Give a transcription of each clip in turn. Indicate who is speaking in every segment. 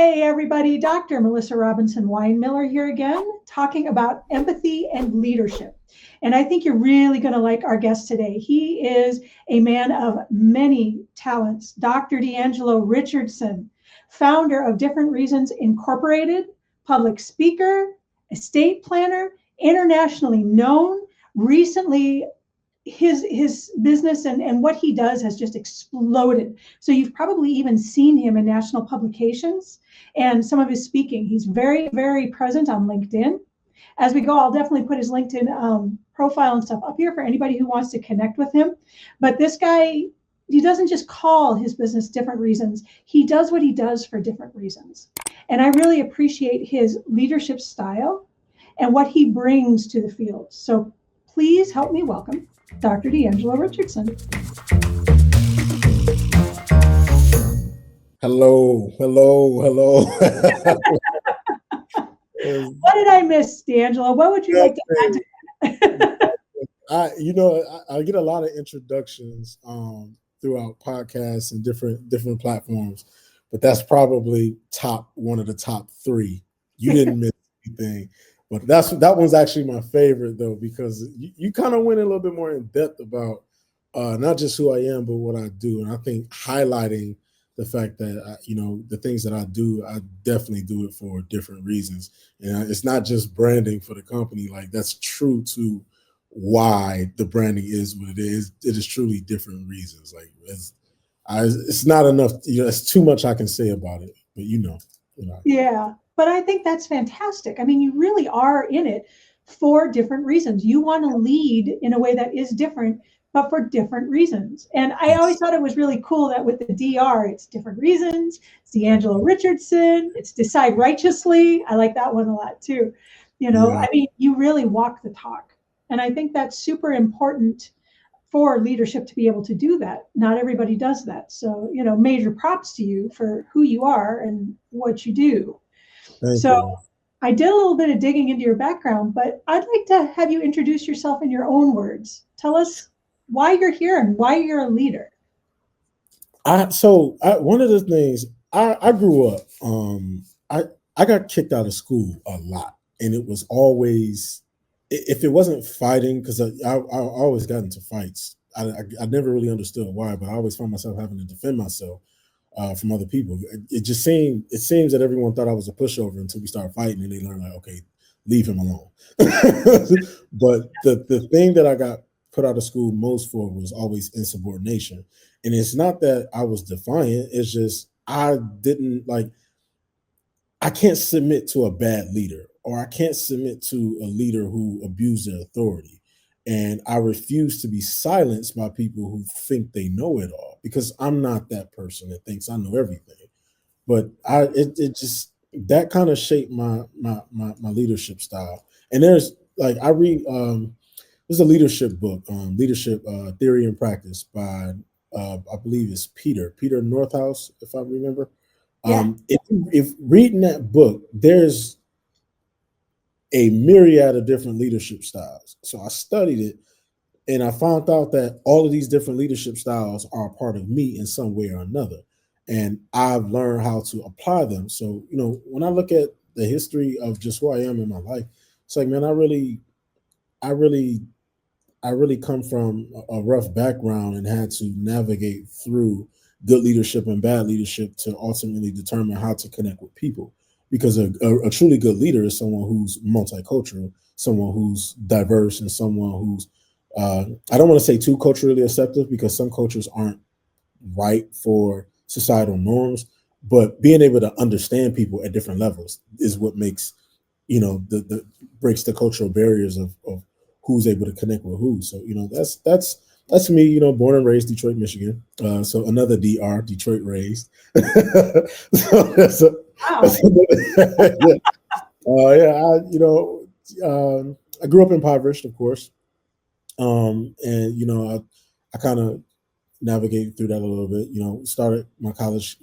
Speaker 1: Hey everybody, Dr. Melissa Robinson-Winemiller here again, talking about empathy and leadership. And I think you're really going to like our guest today. He is a man of many talents, Dr. DeAngelo Richardson, founder of Different Reasons Incorporated, public speaker, estate planner, internationally known, recently his business and what he does has just exploded. So you've probably even seen him in national publications and some of his speaking. He's very, very present on LinkedIn. As we go, I'll definitely put his LinkedIn profile and stuff up here for anybody who wants to connect with him. But this guy, he doesn't just call his business Different Reasons. He does what he does for different reasons. And I really appreciate his leadership style and what he brings to the field. So please help me welcome Dr. DeAngelo Richardson.
Speaker 2: Hello.
Speaker 1: What did I miss, DeAngelo? What would you like to add to that?
Speaker 2: I get a lot of introductions throughout podcasts and different platforms, but that's probably one of the top three. You didn't miss anything. But that one's actually my favorite, though, because you kind of went a little bit more in depth about not just who I am, but what I do. And I think highlighting the fact that, the things that I do, I definitely do it for different reasons. And it's not just branding for the company. Like, that's true to why the branding is what it is. It is truly different reasons. Like, it's not enough. It's too much I can say about it. But
Speaker 1: Yeah. But I think that's fantastic. I mean, you really are in it for different reasons. You want to lead in a way that is different, but for different reasons. And I always thought it was really cool that with the DR, it's Different Reasons, it's DeAngelo Richardson, it's Decide Righteously. I like that one a lot too. I mean, you really walk the talk. And I think that's super important for leadership to be able to do that. Not everybody does that. So, major props to you for who you are and what you do.
Speaker 2: Thank you.
Speaker 1: I did a little bit of digging into your background, but I'd like to have you introduce yourself in your own words. Tell us why you're here and why you're a leader.
Speaker 2: One of the things I grew up, I got kicked out of school a lot, and it was always, if it wasn't fighting, because I always got into fights. I never really understood why, but I always found myself having to defend myself from other people. It seems that everyone thought I was a pushover until we started fighting, and they learned, like, okay, leave him alone. But the thing that I got put out of school most for was always insubordination. And it's not that I was defiant, it's just I can't submit to a bad leader, or I can't submit to a leader who abused their authority. And I refuse to be silenced by people who think they know it all, because I'm not that person that thinks I know everything. But that kind of shaped my leadership style. And there's I read there's a leadership book, Leadership Theory and Practice by I believe it's Peter Northouse, if I remember.
Speaker 1: Yeah.
Speaker 2: If reading that book, there's a myriad of different leadership styles. So I studied it, and I found out that all of these different leadership styles are a part of me in some way or another. And I've learned how to apply them. So, when I look at the history of just who I am in my life, it's like, man, I really come from a rough background and had to navigate through good leadership and bad leadership to ultimately determine how to connect with people. Because a truly good leader is someone who's multicultural, someone who's diverse, and someone who's, I don't want to say too culturally acceptive, because some cultures aren't right for societal norms, but being able to understand people at different levels is what makes, the breaks the cultural barriers of who's able to connect with who. So, that's me, born and raised Detroit, Michigan. So another DR, Detroit raised.
Speaker 1: Wow.
Speaker 2: I grew up impoverished, of course. And, I kind of navigated through that a little bit, started my college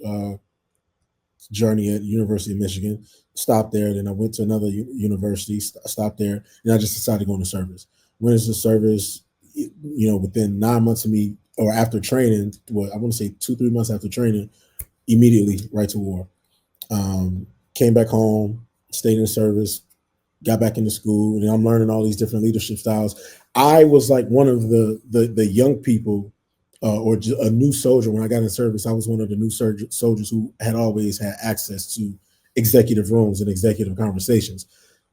Speaker 2: journey at University of Michigan, stopped there. Then I went to another university, stopped there, and I just decided to go into service. Went into service, within 9 months of me, or after training, I want to say 2-3 months after training, immediately right to war. Came back home, stayed in service, got back into school, and I'm learning all these different leadership styles. I was like one of the young people, or a new soldier when I got in service. I was one of the new soldiers who had always had access to executive rooms and executive conversations.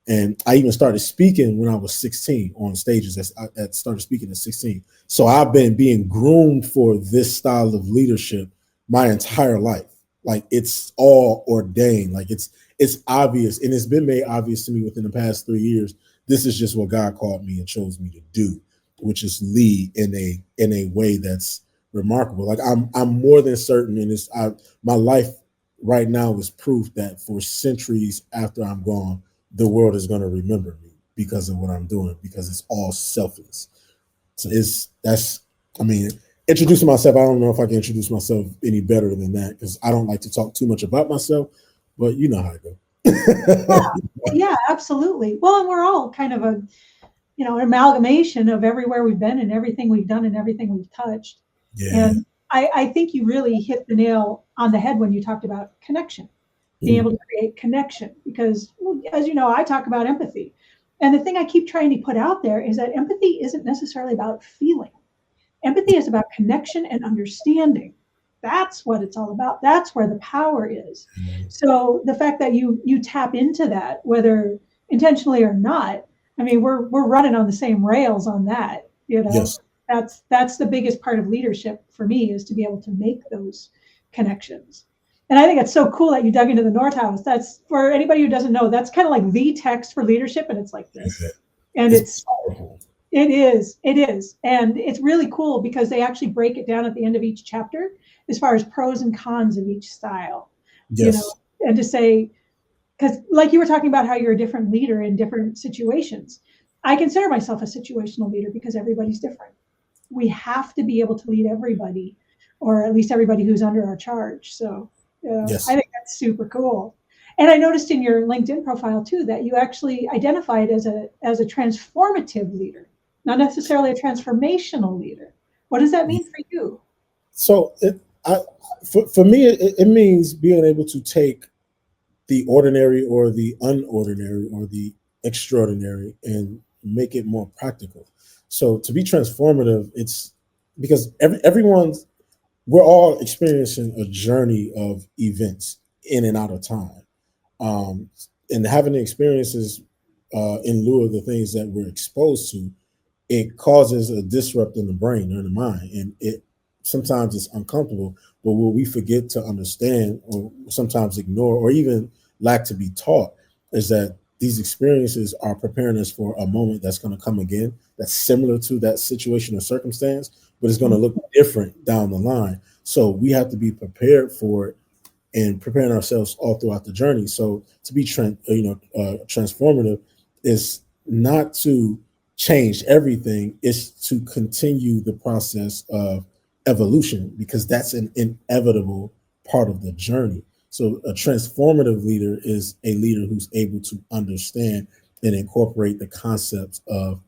Speaker 2: And I even started speaking when I was 16 on stages. I started speaking at 16. So I've been being groomed for this style of leadership my entire life. Like it's all ordained. Like it's obvious, and it's been made obvious to me within the past 3 years. This is just what God called me and chose me to do, which is lead in a way that's remarkable. Like I'm more than certain, and my life right now is proof that for centuries after I'm gone, the world is going to remember me because of what I'm doing, because it's all selfless. So I mean, introducing myself, I don't know if I can introduce myself any better than that, because I don't like to talk too much about myself, but you know how I go.
Speaker 1: Yeah, absolutely. Well, and we're all kind of an amalgamation of everywhere we've been and everything we've done and everything we've touched.
Speaker 2: Yeah.
Speaker 1: And I think you really hit the nail on the head when you talked about connection, being able to create connection, because as you know, I talk about empathy. And the thing I keep trying to put out there is that empathy isn't necessarily about feeling. Empathy is about connection and understanding. That's what it's all about. That's where the power is. So the fact that you tap into that, whether intentionally or not, I mean, we're running on the same rails on that.
Speaker 2: Yes.
Speaker 1: That's the biggest part of leadership for me, is to be able to make those connections. And I think it's so cool that you dug into the North House. That's, for anybody who doesn't know, that's kind of like the text for leadership, and it's like this. And
Speaker 2: it's powerful.
Speaker 1: It is. And it's really cool because they actually break it down at the end of each chapter as far as pros and cons of each style.
Speaker 2: Yes.
Speaker 1: And to say, because like you were talking about how you're a different leader in different situations. I consider myself a situational leader because everybody's different. We have to be able to lead everybody, or at least everybody who's under our charge. So
Speaker 2: Yes.
Speaker 1: I think that's super cool. And I noticed in your LinkedIn profile too that you actually identified as a transformative leader, not necessarily a transformational leader. What does that mean for you?
Speaker 2: So for me, it means being able to take the ordinary or the unordinary or the extraordinary and make it more practical. So to be transformative, it's because we're all experiencing a journey of events in and out of time. And having the experiences in lieu of the things that we're exposed to, it causes a disrupt in the brain or in the mind, and it sometimes it's uncomfortable. But what we forget to understand, or sometimes ignore, or even lack to be taught, is that these experiences are preparing us for a moment that's going to come again, that's similar to that situation or circumstance, but it's going to look different down the line. So we have to be prepared for it and preparing ourselves all throughout the journey. So to be transformative is not to change everything, it's to continue the process of evolution, because that's an inevitable part of the journey. So a transformative leader is a leader who's able to understand and incorporate the concepts of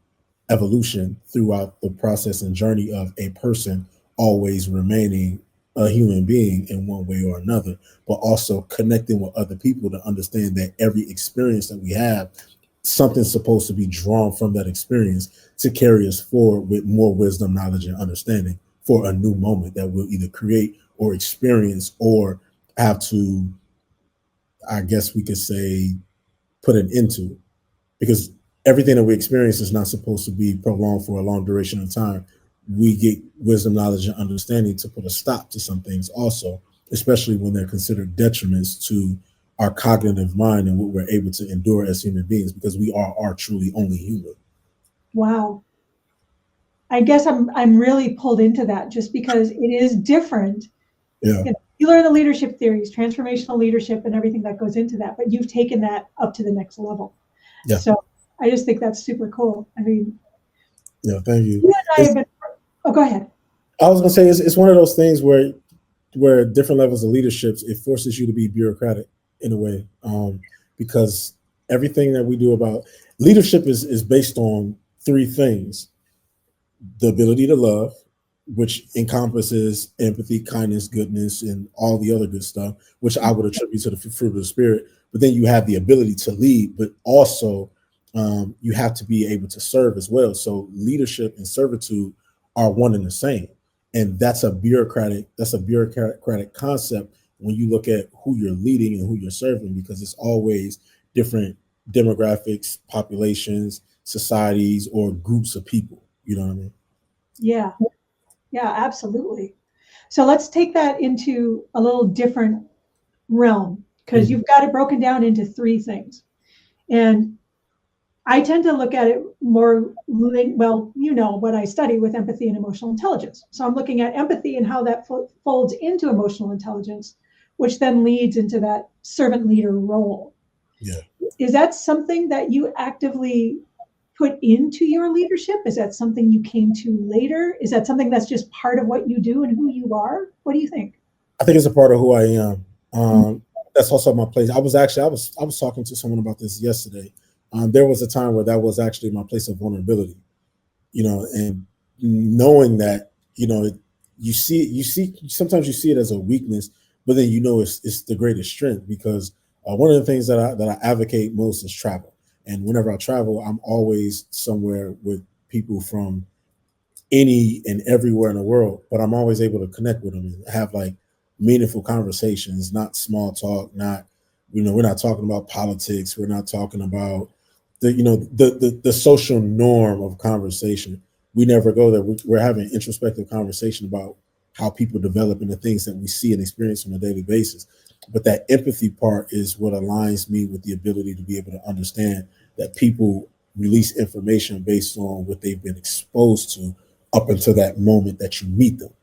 Speaker 2: evolution throughout the process and journey of a person, always remaining a human being in one way or another, but also connecting with other people to understand that every experience that we have, something's supposed to be drawn from that experience to carry us forward with more wisdom, knowledge, and understanding for a new moment that we'll either create or experience or have to, I guess we could say, put an end to. Because everything that we experience is not supposed to be prolonged for a long duration of time. We get wisdom, knowledge, and understanding to put a stop to some things also, especially when they're considered detriments to our cognitive mind and what we're able to endure as human beings, because we are truly only human.
Speaker 1: Wow. I guess I'm really pulled into that just because it is different.
Speaker 2: Yeah.
Speaker 1: You learn the leadership theories, transformational leadership, and everything that goes into that, but you've taken that up to the next level.
Speaker 2: Yeah.
Speaker 1: So I just think that's super cool. I mean,
Speaker 2: yeah, thank you.
Speaker 1: You and I have been. Oh, go ahead.
Speaker 2: I was gonna say it's one of those things where different levels of leaderships, it forces you to be bureaucratic in a way, because everything that we do about leadership is based on three things: the ability to love, which encompasses empathy, kindness, goodness, and all the other good stuff, which I would attribute to the fruit of the spirit. But then you have the ability to lead, but also you have to be able to serve as well. So leadership and servitude are one and the same. And that's a bureaucratic concept when you look at who you're leading and who you're serving, because it's always different demographics, populations, societies, or groups of people. You know what I mean?
Speaker 1: Yeah. Yeah, absolutely. So let's take that into a little different realm, because you've got it broken down into three things. And I tend to look at it more, well, you know what I study with empathy and emotional intelligence. So I'm looking at empathy and how that folds into emotional intelligence, which then leads into that servant leader role.
Speaker 2: Yeah.
Speaker 1: Is that something that you actively put into your leadership? Is that something you came to later? Is that something that's just part of what you do and who you are? What do you think?
Speaker 2: I think it's a part of who I am. That's also my place. I was talking to someone about this yesterday. There was a time where that was actually my place of vulnerability, and knowing that, sometimes you see it as a weakness, but then it's the greatest strength, because one of the things that I advocate most is travel. And whenever I travel, I'm always somewhere with people from any and everywhere in the world, but I'm always able to connect with them and have like meaningful conversations, not small talk, we're not talking about politics. We're not talking about the social norm of conversation. We never go there. We're having introspective conversation about how people develop and the things that we see and experience on a daily basis. But that empathy part is what aligns me with the ability to be able to understand that people release information based on what they've been exposed to up until that moment that you meet them.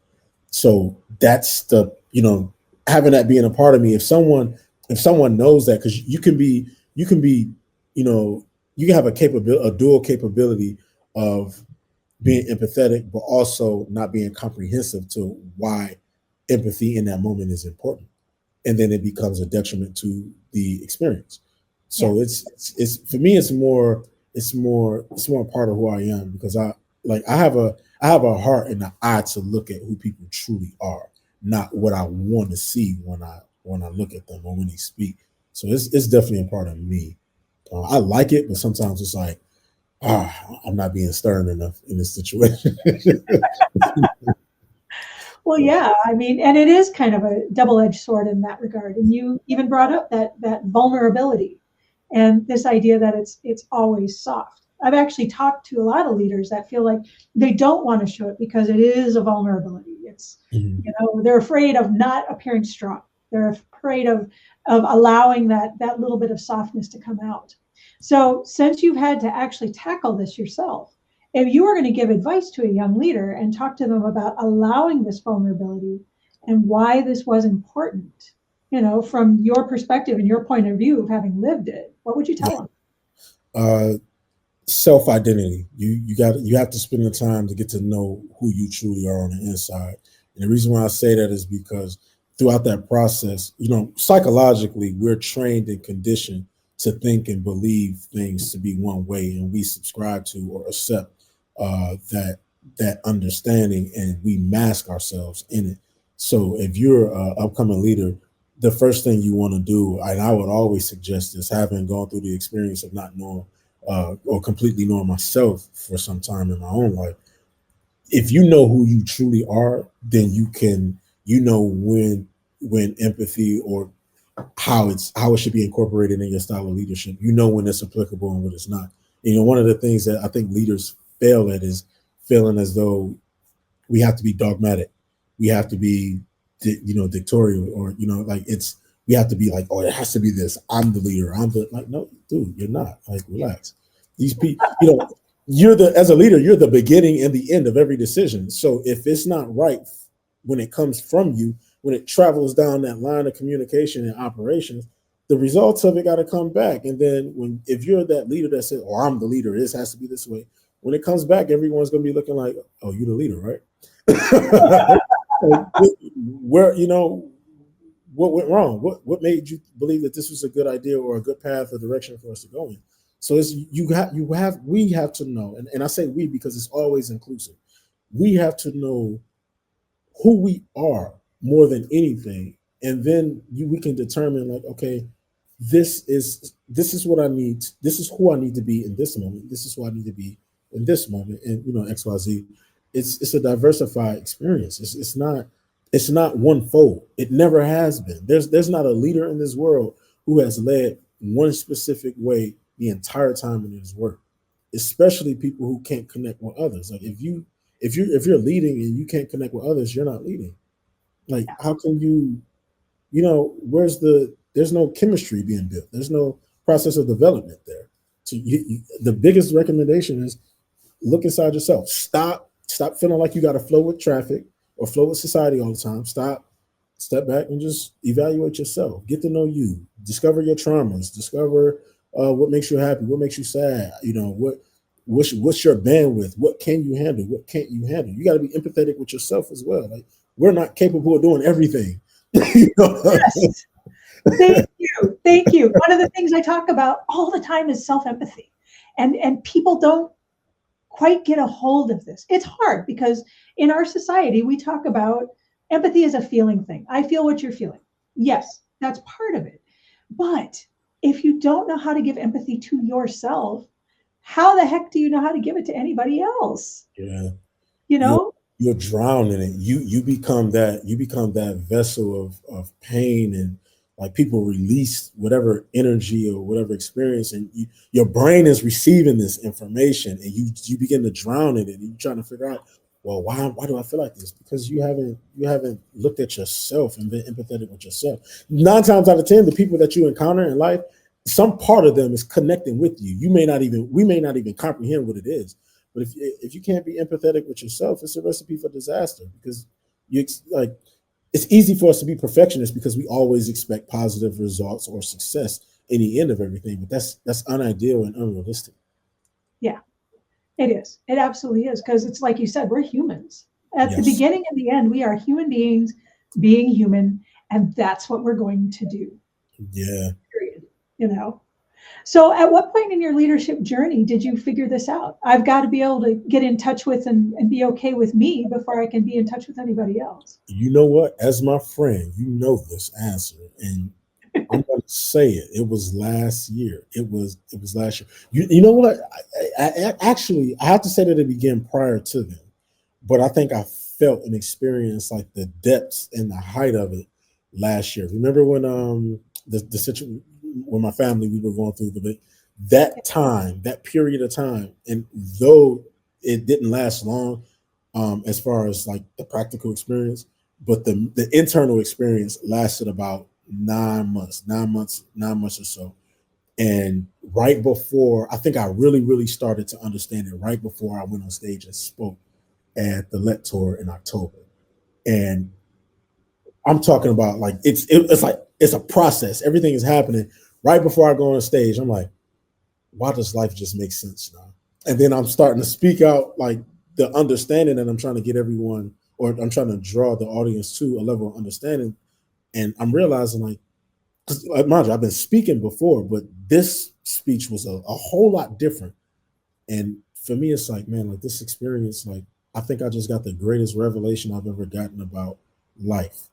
Speaker 2: So that's having that being a part of me. If someone knows that, because you can be, you can have a dual capability of being empathetic, but also not being comprehensive to why empathy in that moment is important. And then it becomes a detriment to the experience. So it's for me, it's more a part of who I am, because I have a heart and an eye to look at who people truly are, not what I want to see when I look at them or when they speak. So it's definitely a part of me. I like it, but sometimes it's like, I'm not being stern enough in this situation.
Speaker 1: Well, yeah, I mean, and it is kind of a double-edged sword in that regard. And you even brought up that vulnerability and this idea that it's always soft. I've actually talked to a lot of leaders that feel like they don't want to show it because it is a vulnerability. It's, they're afraid of not appearing strong. They're afraid of allowing that little bit of softness to come out. So since you've had to actually tackle this yourself, if you were going to give advice to a young leader and talk to them about allowing this vulnerability and why this was important, from your perspective and your point of view of having lived it, what would you tell them?
Speaker 2: Self-identity. You have to spend the time to get to know who you truly are on the inside. And the reason why I say that is because throughout that process, psychologically, we're trained and conditioned to think and believe things to be one way, and we subscribe to or accept that understanding, and we mask ourselves in it. So if you're an upcoming leader, the first thing you want to do, and I would always suggest this, having gone through the experience of not knowing or completely knowing myself for some time in my own life, if you know who you truly are, then when empathy or how it should be incorporated in your style of leadership. When it's applicable and when it's not. One of the things that I think leaders fail at is feeling as though we have to be dogmatic, we have to be dictatorial, or we have to be like, oh, it has to be this, I'm the leader, no, dude, you're not. Like, relax. These people, as a leader, you're the beginning and the end of every decision. So if it's not right when it comes from you, when it travels down that line of communication and operations, the results of it got to come back. And then if you're that leader that says, oh, I'm the leader, this has to be this way, when it comes back, everyone's going to be looking like, oh, you're the leader, right? What went wrong? What made you believe that this was a good idea or a good path or direction for us to go in? So we have to know, and I say we because it's always inclusive. We have to know who we are more than anything. And then we can determine like, okay, this is what I need. This is who I need to be in this moment. This is who I need to be in this moment. And XYZ. It's a diversified experience. It's not one fold. It never has been. There's not a leader in this world who has led one specific way the entire time in his work. Especially people who can't connect with others. Like if you're leading and you can't connect with others, you're not leading. Like how can you, there's no chemistry being built. There's no process of development there. So the biggest recommendation is look inside yourself. Stop feeling like you got to flow with traffic or flow with society all the time. Step back and just evaluate yourself. Get to know you. Discover your traumas. Discover what makes you happy. What makes you sad. What's your bandwidth? What can you handle? What can't you handle? You got to be empathetic with yourself as well. Like we're not capable of doing everything.
Speaker 1: Yes. Thank you. One of the things I talk about all the time is self-empathy, and people don't quite get a hold of this. It's hard because in our society, we talk about empathy as a feeling thing. I feel what you're feeling. Yes, that's part of it. But if you don't know how to give empathy to yourself, how the heck do you know how to give it to anybody else?
Speaker 2: Yeah. You're drowning in it. You become that vessel of pain, and like people release whatever energy or whatever experience, and your brain is receiving this information, and you begin to drown in it, and you're trying to figure out, well, why do I feel like this? Because you haven't looked at yourself and been empathetic with yourself. 9 times out of 10, the people that you encounter in life, some part of them is connecting with you. We may not even comprehend what it is. But if you can't be empathetic with yourself, it's a recipe for disaster, because it's easy for us to be perfectionists because we always expect positive results or success in the end of everything. But that's unideal and unrealistic.
Speaker 1: Yeah, it is. It absolutely is, because it's like you said, we're humans. At the beginning and the end, we are human beings being human, and that's what we're going to do.
Speaker 2: Yeah.
Speaker 1: Period. So at what point in your leadership journey did you figure this out? I've got to be able to get in touch with and be okay with me before I can be in touch with anybody else.
Speaker 2: You know what? As my friend, you know this answer, and I'm going to say it. It was last year. It was last year. You know what? I actually have to say that it began prior to then, but I think I felt and experienced like the depths and the height of it last year. Remember when the situation when my family, we were going through that period of time, and though it didn't last long, as far as like the practical experience, but the internal experience lasted about 9 months or so. And right before, I think I really started to understand it right before I went on stage and spoke at the Let Tour in October. And I'm talking about like it's like it's a process. Everything is happening right before I go on stage. I'm like, why does life just make sense now? And then I'm starting to speak out like the understanding that I'm trying to get everyone, or I'm trying to draw the audience to a level of understanding. And I'm realizing like, because mind you, I've been speaking before, but this speech was a whole lot different. And for me, it's like, man, like this experience, like I think I just got the greatest revelation I've ever gotten about life.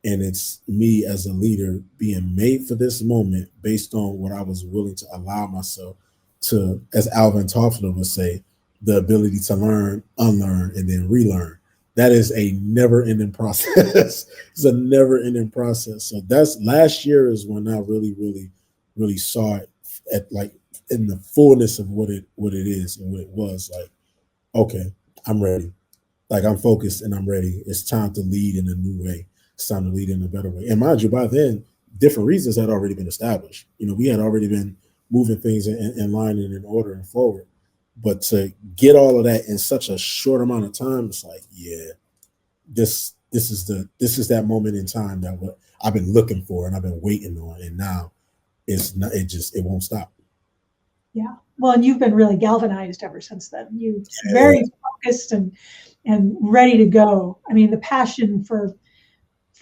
Speaker 2: And it's me as a leader being made for this moment based on what I was willing to allow myself to, as Alvin Toffler would say, the ability to learn, unlearn, and then relearn. That is a never-ending process. It's a never-ending process. So that's last year is when I really saw it at like in the fullness of what it is and what it was. Like, okay, I'm ready. Like I'm focused and I'm ready. It's time to lead in a new way. It's time to lead in a better way. And mind you, by then, different reasons had already been established. We had already been moving things in line and in order and forward. But to get all of that in such a short amount of time, it's like, yeah, this is that moment in time that what I've been looking for and I've been waiting on, and now it won't stop.
Speaker 1: Yeah. Well, and you've been really galvanized ever since then. You're very focused and ready to go. I mean, the passion for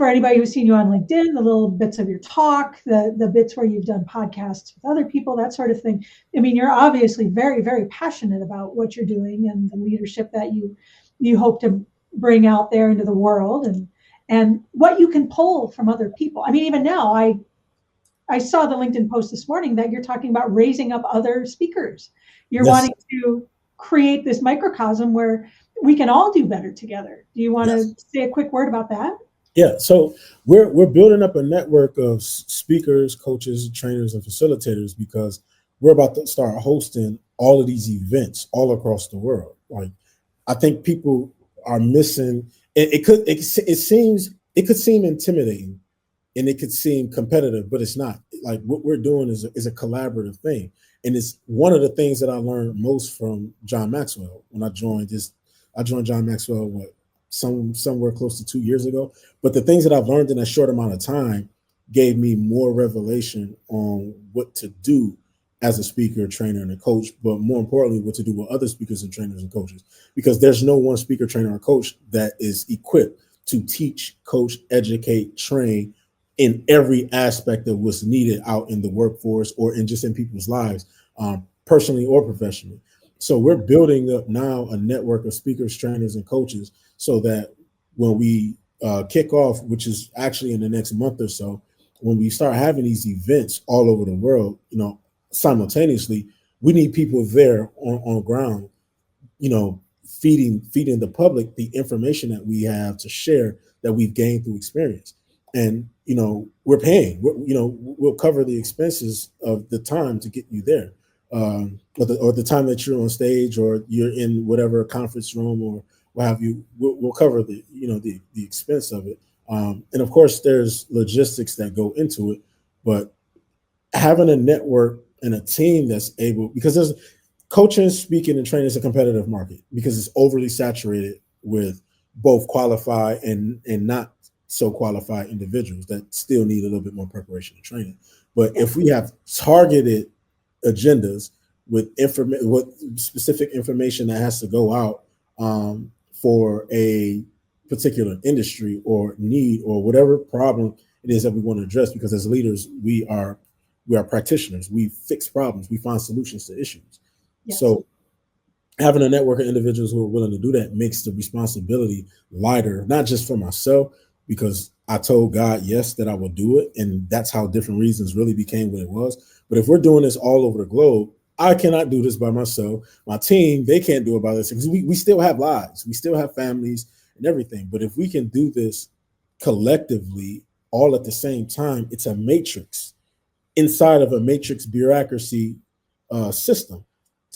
Speaker 1: anybody who's seen you on LinkedIn, the little bits of your talk, the bits where you've done podcasts with other people, that sort of thing. I mean, you're obviously very, very passionate about what you're doing and the leadership that you hope to bring out there into the world, and what you can pull from other people. I mean, even now, I saw the LinkedIn post this morning that you're talking about raising up other speakers. You're
Speaker 2: Yes.
Speaker 1: wanting to create this microcosm where we can all do better together. Do you want to say a quick word about that?
Speaker 2: Yeah, so we're building up a network of speakers, coaches, trainers, and facilitators because we're about to start hosting all of these events all across the world. Like, I think people are missing. It could seem intimidating, and it could seem competitive, but it's not. Like, what we're doing is a collaborative thing, and it's one of the things that I learned most from John Maxwell when I joined this. I joined John Maxwell somewhere close to 2 years ago. But the things that I've learned in a short amount of time gave me more revelation on what to do as a speaker, trainer, and a coach, but more importantly, what to do with other speakers and trainers and coaches, because there's no one speaker, trainer, or coach that is equipped to teach, coach, educate, train in every aspect of what's needed out in the workforce or in people's lives, personally or professionally. So we're building up now a network of speakers, trainers, and coaches so that when we kick off, which is actually in the next month or so, when we start having these events all over the world, simultaneously, we need people there on ground, feeding the public the information that we have to share that we've gained through experience. And, we're paying, we'll cover the expenses of the time to get you there. Or the time that you're on stage or you're in whatever conference room or what have you, we'll cover the expense of it. And of course, there's logistics that go into it, but having a network and a team that's able, because there's coaching, speaking, and training is a competitive market because it's overly saturated with both qualified and not so qualified individuals that still need a little bit more preparation and training. But if we have targeted agendas with specific information that has to go out for a particular industry or need or whatever problem it is that we want to address, because as leaders, we are practitioners. We fix problems. We find solutions to issues. Yes. So having a network of individuals who are willing to do that makes the responsibility lighter, not just for myself, because I told God, yes, that I will do it. And that's how Different Reasons really became what it was. But if we're doing this all over the globe, I cannot do this by myself. My team, they can't do it by themselves. We still have lives. We still have families and everything. But if we can do this collectively all at the same time, it's a matrix inside of a matrix bureaucracy system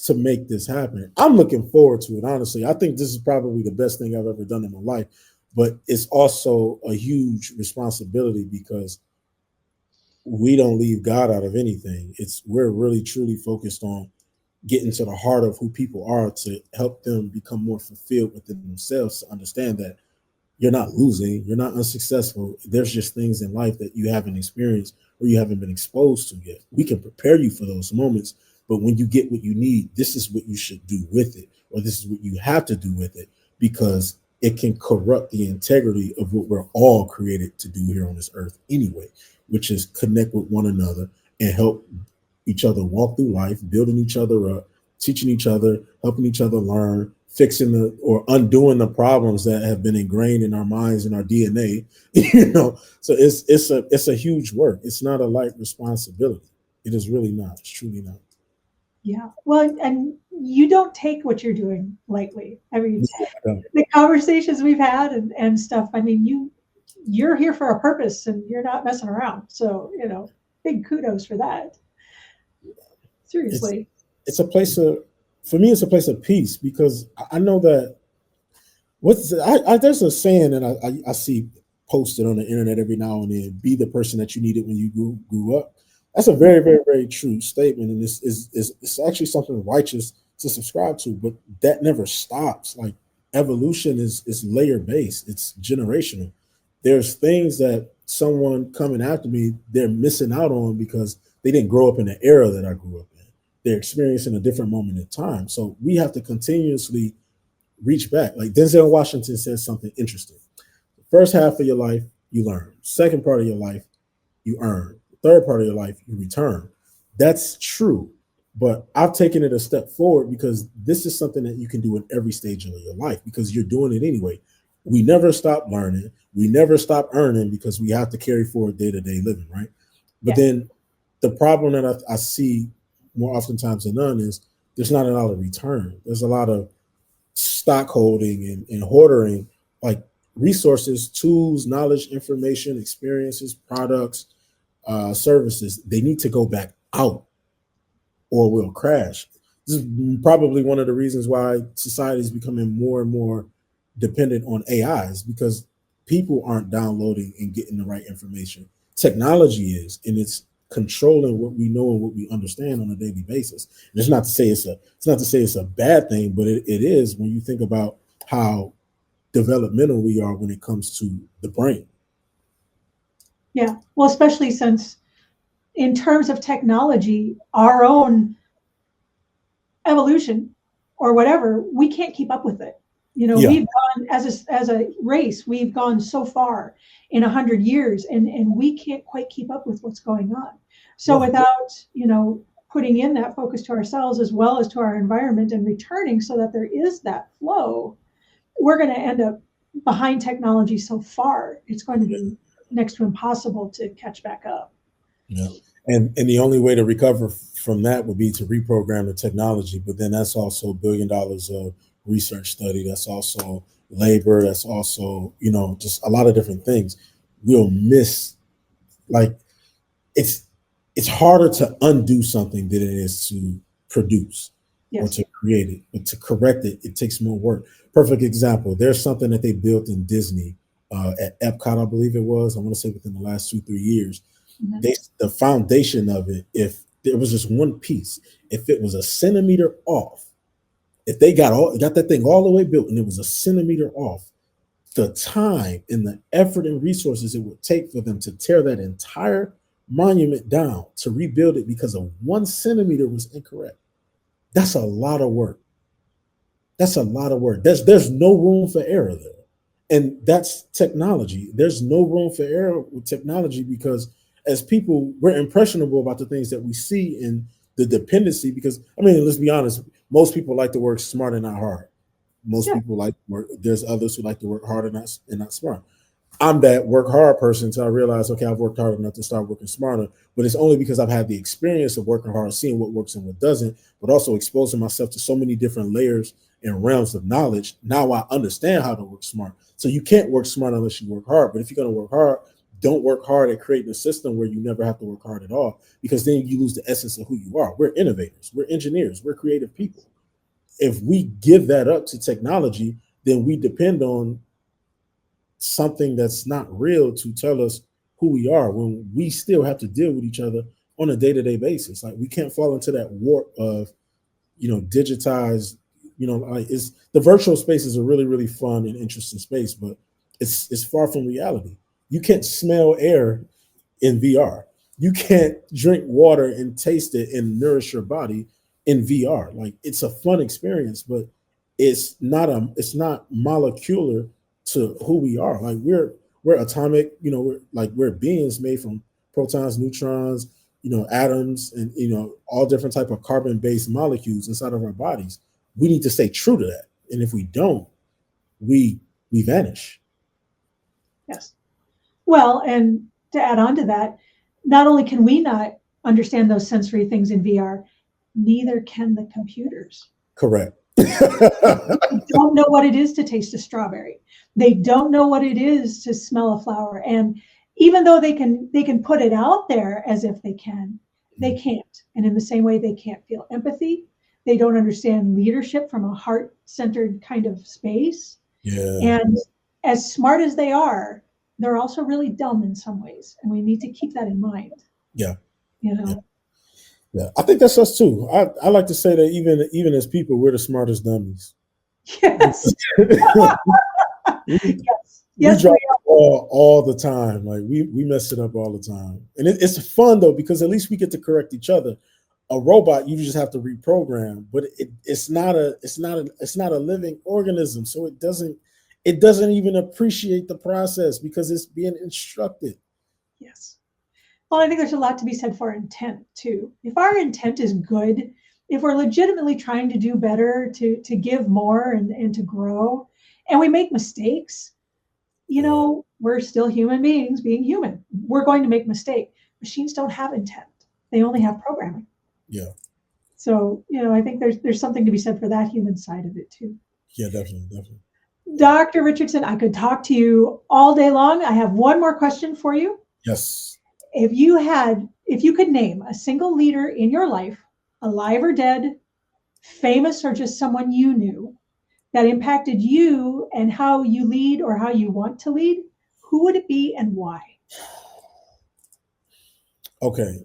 Speaker 2: to make this happen. I'm looking forward to it, honestly. I think this is probably the best thing I've ever done in my life. But it's also a huge responsibility because we don't leave God out of anything. We're really truly focused on getting to the heart of who people are to help them become more fulfilled within themselves, to understand that you're not losing, you're not unsuccessful. There's just things in life that you haven't experienced or you haven't been exposed to yet. We can prepare you for those moments, but when you get what you need, this is what you should do with it, or this is what you have to do with it, because it can corrupt the integrity of what we're all created to do here on this earth anyway, which is connect with one another and help each other walk through life, building each other up, teaching each other, helping each other learn, fixing or undoing the problems that have been ingrained in our minds and our DNA. So it's a huge work. It's not a light responsibility. It is really not. It's truly not.
Speaker 1: Yeah. Well, and you don't take what you're doing lightly. I mean, the conversations we've had and stuff, I mean, you're here for a purpose and you're not messing around. So, big kudos for that. Seriously.
Speaker 2: It's a place for me, it's a place of peace, because I know that there's a saying that I see posted on the internet every now and then: be the person that you needed when you grew up. That's a very, very, very true statement. And it's actually something righteous to subscribe to, but that never stops. Like, evolution is layer based. It's generational. There's things that someone coming after me, they're missing out on because they didn't grow up in the era that I grew up in. They're experiencing a different moment in time. So we have to continuously reach back. Like Denzel Washington says something interesting. The first half of your life, you learn. Second part of your life, you earn. The third part of your life, you return. That's true. But I've taken it a step forward because this is something that you can do in every stage of your life because you're doing it anyway. We never stop learning. We never stop earning because we have to carry forward day-to-day living, right? But then the problem that I see more oftentimes than none is there's not a lot of return. There's a lot of stock holding and hoarding, like resources, tools, knowledge, information, experiences, products, services. They need to go back out or we'll crash. This is probably one of the reasons why society is becoming more and more dependent on AIs, because people aren't downloading and getting the right information. Technology is, and it's controlling what we know and what we understand on a daily basis. And it's not to say it's a bad thing, but it is when you think about how developmental we are when it comes to the brain.
Speaker 1: Yeah, well, especially since in terms of technology, our own evolution or whatever, we can't keep up with it. You know, we've gone as a race, we've gone so far in 100 years, and we can't quite keep up with what's going on. So without, you know, putting in that focus to ourselves as well as to our environment and returning so that there is that flow, we're going to end up behind technology so far. It's going to be next to impossible to catch back up.
Speaker 2: Yeah. And the only way to recover from that would be to reprogram the technology. But then that's also $1 billion of research study. That's also labor. That's also, you know, just a lot of different things. We'll miss, like, it's harder to undo something than it is to produce or to create it. But to correct it, it takes more work. Perfect example. There's something that they built in Disney at Epcot, I believe it was. I want to say within the last 2-3 years. The foundation of it, if there was just one piece, if it was a centimeter off, if they got that thing all the way built and it was a centimeter off, the time and the effort and resources it would take for them to tear that entire monument down to rebuild it because of 1 centimeter was incorrect. That's a lot of work. That's a lot of work. There's no room for error there. And that's technology. There's no room for error with technology because as people, we're impressionable about the things that we see in the dependency because, I mean, let's be honest, most people like to work smart and not hard. Most people like to work. There's others who like to work hard and not smart. I'm that work hard person until I realize, okay, I've worked hard enough to start working smarter, but it's only because I've had the experience of working hard, seeing what works and what doesn't, but also exposing myself to so many different layers and realms of knowledge. Now I understand how to work smart. So you can't work smart unless you work hard. But if you're going to work hard, don't work hard at creating a system where you never have to work hard at all, because then you lose the essence of who you are. We're innovators, we're engineers, we're creative people. If we give that up to technology, then we depend on something that's not real to tell us who we are when we still have to deal with each other on a day-to-day basis. Like we can't fall into that warp of, you know, digitized, you know, like it's the virtual space is a really, really fun and interesting space, but it's far from reality. You can't smell air in VR. You can't drink water and taste it and nourish your body in VR. Like it's a fun experience, but it's not molecular to who we are. Like we're atomic, you know, we're beings made from protons, neutrons, you know, atoms, and you know, all different type of carbon-based molecules inside of our bodies. We need to stay true to that. And if we don't, we vanish.
Speaker 1: Yes. Well, and to add on to that, not only can we not understand those sensory things in VR, neither can the computers.
Speaker 2: Correct.
Speaker 1: They don't know what it is to taste a strawberry. They don't know what it is to smell a flower. And even though they can put it out there as if they can, they can't. And in the same way, they can't feel empathy. They don't understand leadership from a heart-centered kind of space.
Speaker 2: Yeah.
Speaker 1: And as smart as they are, they're also really dumb in some ways. And we need to keep that in mind.
Speaker 2: Yeah.
Speaker 1: You know?
Speaker 2: Yeah. I think that's us too. I like to say that even as people, we're the smartest dummies.
Speaker 1: Yes.
Speaker 2: We drop all the time. Like we mess it up all the time. And it's fun though, because at least we get to correct each other. A robot, you just have to reprogram, but it's not a living organism. So it doesn't even appreciate the process because it's being instructed.
Speaker 1: Yes. Well, I think there's a lot to be said for intent too. If our intent is good, if we're legitimately trying to do better, to give more and to grow, and we make mistakes. We're still human beings being human. We're going to make mistakes. Machines don't have intent. They only have programming.
Speaker 2: Yeah.
Speaker 1: So, I think there's something to be said for that human side of it too.
Speaker 2: Yeah, definitely.
Speaker 1: Dr. Richardson, I could talk to you all day long. I have one more question for you.
Speaker 2: Yes.
Speaker 1: If you could name a single leader in your life, alive or dead, famous or just someone you knew, that impacted you and how you lead or how you want to lead, who would it be and why?
Speaker 2: Okay.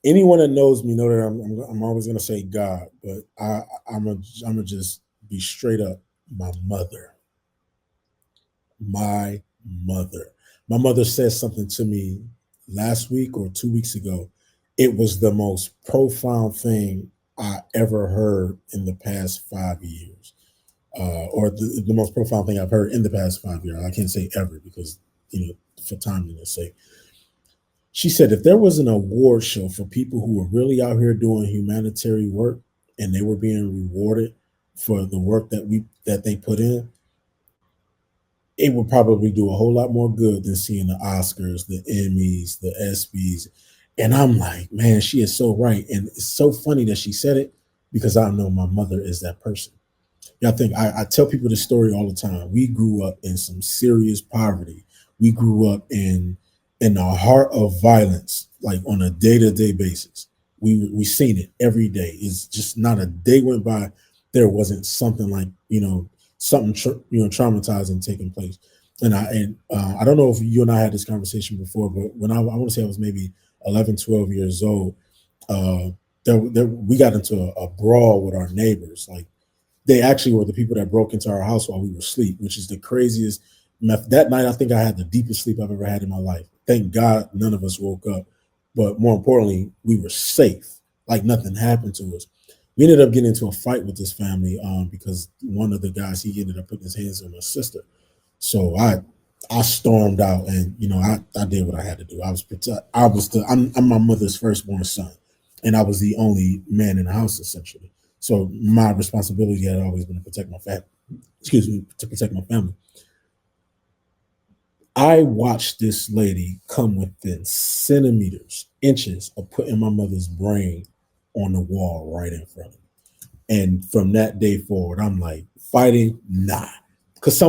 Speaker 2: Anyone that knows me know that I'm always gonna say God, but I'm gonna just be straight up. My mother. My mother said something to me last week or 2 weeks ago. It was the most profound thing I ever heard in the past 5 years, or the most profound thing I've heard in the past 5 years. I can't say ever because for timeliness sake. She said, if there was an award show for people who were really out here doing humanitarian work and they were being rewarded for the work that they put in, it would probably do a whole lot more good than seeing the Oscars, the Emmys, the ESPYs. And I'm like, man, she is so right. And it's so funny that she said it because I know my mother is that person. I think I tell people this story all the time. We grew up in some serious poverty. We grew up in the heart of violence, like on a day-to-day basis. We seen it every day. It's just not a day went by there wasn't something like something traumatizing taking place. And I don't know if you and I had this conversation before, but when I want to say I was maybe 11, 12 years old, we got into a brawl with our neighbors. Like, they actually were the people that broke into our house while we were asleep, which is the craziest. That night, I think I had the deepest sleep I've ever had in my life. Thank God none of us woke up. But more importantly, we were safe. Like nothing happened to us. We ended up getting into a fight with this family because one of the guys, he ended up putting his hands on my sister. So I stormed out and, I did what I had to do. I'm my mother's firstborn son, and I was the only man in the house essentially. So my responsibility had always been to protect my family. To protect my family. I watched this lady come within centimeters, inches of putting my mother's brain on the wall right in front of me. And from that day forward, I'm like, fighting, nah. Because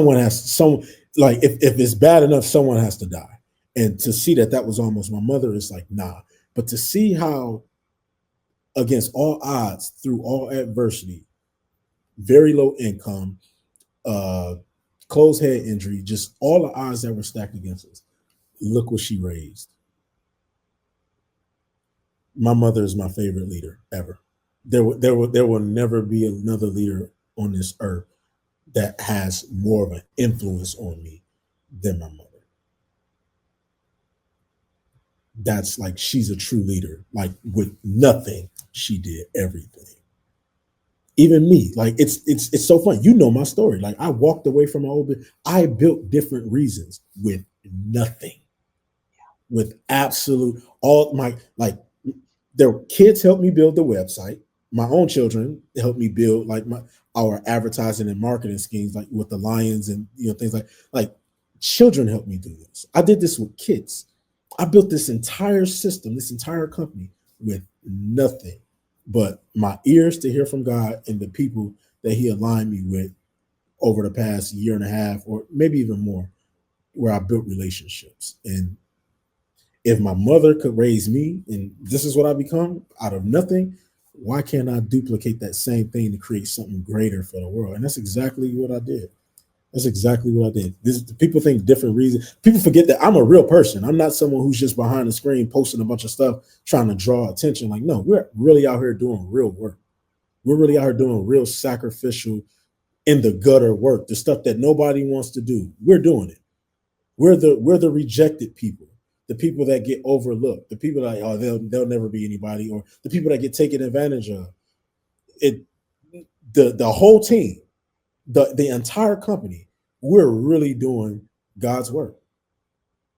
Speaker 2: like if it's bad enough, someone has to die. And to see that was almost my mother, is like, nah. But to see how against all odds, through all adversity, very low income, closed head injury, just all the odds that were stacked against us. Look what she raised. My mother is my favorite leader ever. There will never be another leader on this earth that has more of an influence on me than my mother. That's like, she's a true leader. Like, with nothing, she did everything. Even me, like it's so fun. My story. Like, I walked away from my old. I built different reasons with nothing, with absolute all my like. Their kids helped me build the website. My own children helped me build our advertising and marketing schemes, like with the Lions and things like children helped me do this. I did this with kids. I built this entire system, this entire company with nothing but my ears to hear from God and the people that He aligned me with over the past year and a half, or maybe even more, where I built relationships. And if my mother could raise me and this is what I become out of nothing, why can't I duplicate that same thing to create something greater for the world? And that's exactly what I did. People think different reasons. People forget that I'm a real person. I'm not someone who's just behind the screen posting a bunch of stuff trying to draw attention. Like, no, we're really out here doing real work. We're really out here doing real sacrificial, in the gutter work, the stuff that nobody wants to do. We're doing it. We're the rejected people, the people that get overlooked, the people that they'll never be anybody, or the people that get taken advantage of. The whole team, the entire company, we're really doing God's work.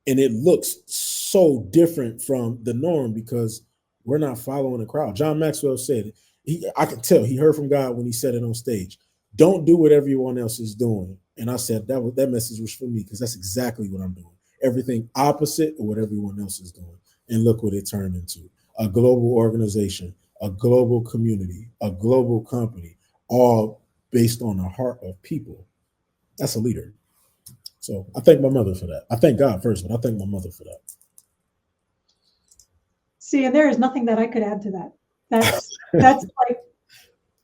Speaker 2: And it looks so different from the norm because we're not following the crowd. John Maxwell said it. I could tell he heard from God when he said it on stage. Don't do what everyone else is doing. And I said that message was for me, because that's exactly what I'm doing. Everything opposite of what everyone else is doing. And look what it turned into. A global organization, a global community, a global company, all based on the heart of people. That's a leader. So I thank my mother for that. I thank God first, but I thank my mother for that.
Speaker 1: See, and there is nothing that I could add to that. That's like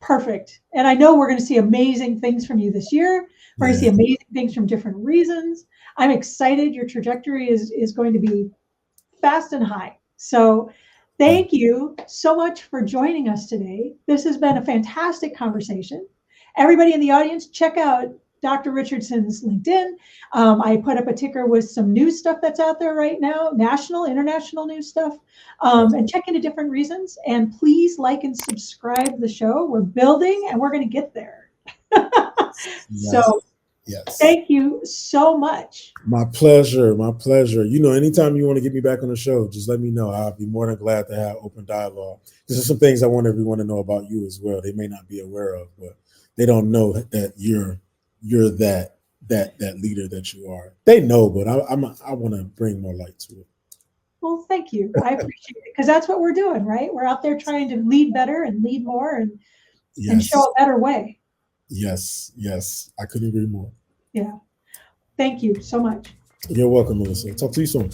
Speaker 1: perfect. And I know we're going to see amazing things from you this year. We're going to see amazing things from different reasons. I'm excited. Your trajectory is going to be fast and high. So thank you so much for joining us today. This has been a fantastic conversation. Everybody in the audience, check out Dr. Richardson's LinkedIn. I put up a ticker with some news stuff that's out there right now, national, international news stuff, and check into different reasons. And please like and subscribe the show. We're building and we're going to get there. So thank you so much.
Speaker 2: My pleasure. My pleasure. Anytime you want to get me back on the show, just let me know. I'll be more than glad to have open dialogue. These are some things I want everyone to know about you as well. They may not be aware of, but they don't know that you're that leader that you are. They know, but I want to bring more light to it.
Speaker 1: Well, thank you. I appreciate it, because that's what we're doing, right? We're out there trying to lead better and lead more and show a better way.
Speaker 2: Yes. I couldn't agree more.
Speaker 1: Yeah. Thank you so much.
Speaker 2: You're welcome, Melissa. Talk to you soon.